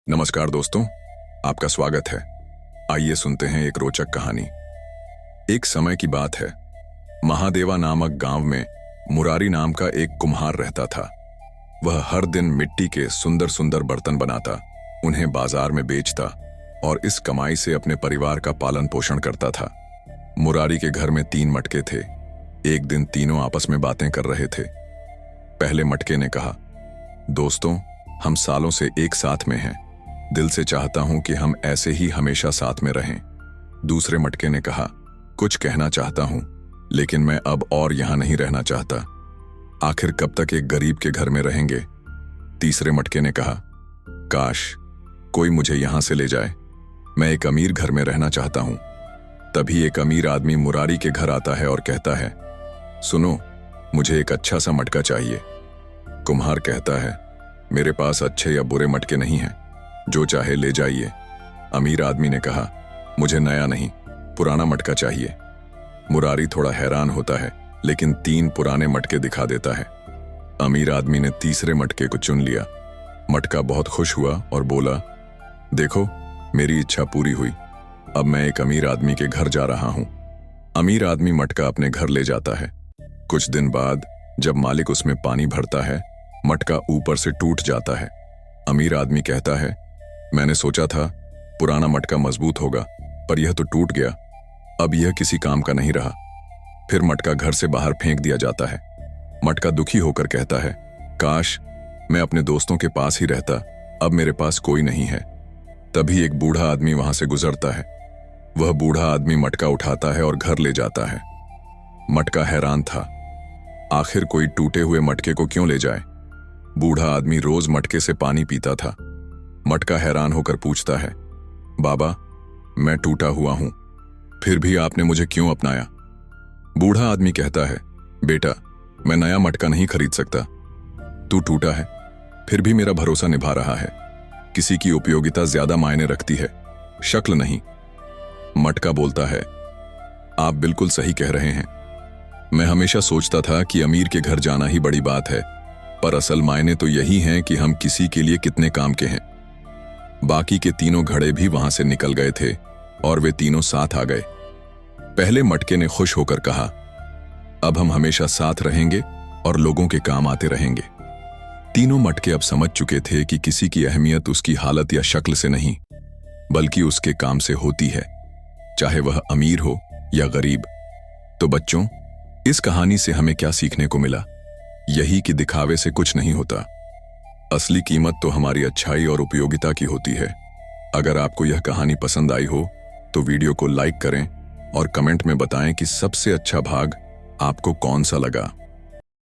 नमस्कार दोस्तों, आपका स्वागत है। आइए सुनते हैं एक रोचक कहानी। एक समय की बात है। महादेवा नामक गांव में मुरारी नाम का एक कुम्हार रहता था। वह हर दिन मिट्टी के सुंदर सुंदर बर्तन बनाता, उन्हें बाजार में बेचता और इस कमाई से अपने परिवार का पालन पोषण करता था। मुरारी के घर में 3 मटके थे। एक दिन तीनों आपस में बातें कर रहे थे। पहले मटके ने कहा, दोस्तों, हम सालों से एक साथ में हैं। दिल से चाहता हूं कि हम ऐसे ही हमेशा साथ में रहें। दूसरे मटके ने कहा, कुछ कहना चाहता हूं, लेकिन मैं अब और यहां नहीं रहना चाहता। आखिर कब तक एक गरीब के घर में रहेंगे। तीसरे मटके ने कहा, काश कोई मुझे यहां से ले जाए, मैं एक अमीर घर में रहना चाहता हूं। तभी एक अमीर आदमी मुरारी के घर आता है और कहता है, सुनो, मुझे एक अच्छा सा मटका चाहिए। कुम्हार कहता है, मेरे पास अच्छे या बुरे मटके नहीं हैं, जो चाहे ले जाइए। अमीर आदमी ने कहा, मुझे नया नहीं, पुराना मटका चाहिए। मुरारी थोड़ा हैरान होता है, लेकिन 3 पुराने मटके दिखा देता है। अमीर आदमी ने तीसरे मटके को चुन लिया। मटका बहुत खुश हुआ और बोला, देखो, मेरी इच्छा पूरी हुई। अब मैं एक अमीर आदमी के घर जा रहा हूं। अमीर आदमी मटका अपने घर ले जाता है। कुछ दिन बाद जब मालिक उसमें पानी भरता है, मटका ऊपर से टूट जाता है। अमीर आदमी कहता है, मैंने सोचा था पुराना मटका मजबूत होगा, पर यह तो टूट गया। अब यह किसी काम का नहीं रहा। फिर मटका घर से बाहर फेंक दिया जाता है। मटका दुखी होकर कहता है, काश मैं अपने दोस्तों के पास ही रहता, अब मेरे पास कोई नहीं है। तभी एक बूढ़ा आदमी वहां से गुजरता है। वह बूढ़ा आदमी मटका उठाता है और घर ले जाता है। मटका हैरान था, आखिर कोई टूटे हुए मटके को क्यों ले जाए। बूढ़ा आदमी रोज मटके से पानी पीता था। मटका हैरान होकर पूछता है, बाबा, मैं टूटा हुआ हूं, फिर भी आपने मुझे क्यों अपनाया। बूढ़ा आदमी कहता है, बेटा, मैं नया मटका नहीं खरीद सकता। तू टूटा है, फिर भी मेरा भरोसा निभा रहा है। किसी की उपयोगिता ज्यादा मायने रखती है, शक्ल नहीं। मटका बोलता है, आप बिल्कुल सही कह रहे हैं। मैं हमेशा सोचता था कि अमीर के घर जाना ही बड़ी बात है, पर असल मायने तो यही हैं कि हम किसी के लिए कितने काम के हैं। बाकी के तीनों घड़े भी वहां से निकल गए थे और वे तीनों साथ आ गए। पहले मटके ने खुश होकर कहा, अब हम हमेशा साथ रहेंगे और लोगों के काम आते रहेंगे। तीनों मटके अब समझ चुके थे कि किसी की अहमियत उसकी हालत या शक्ल से नहीं, बल्कि उसके काम से होती है, चाहे वह अमीर हो या गरीब। तो बच्चों, इस कहानी से हमें क्या सीखने को मिला? यही कि दिखावे से कुछ नहीं होता। असली कीमत तो हमारी अच्छाई और उपयोगिता की होती है। अगर आपको यह कहानी पसंद आई हो तो वीडियो को लाइक करें और कमेंट में बताएं कि सबसे अच्छा भाग आपको कौन सा लगा।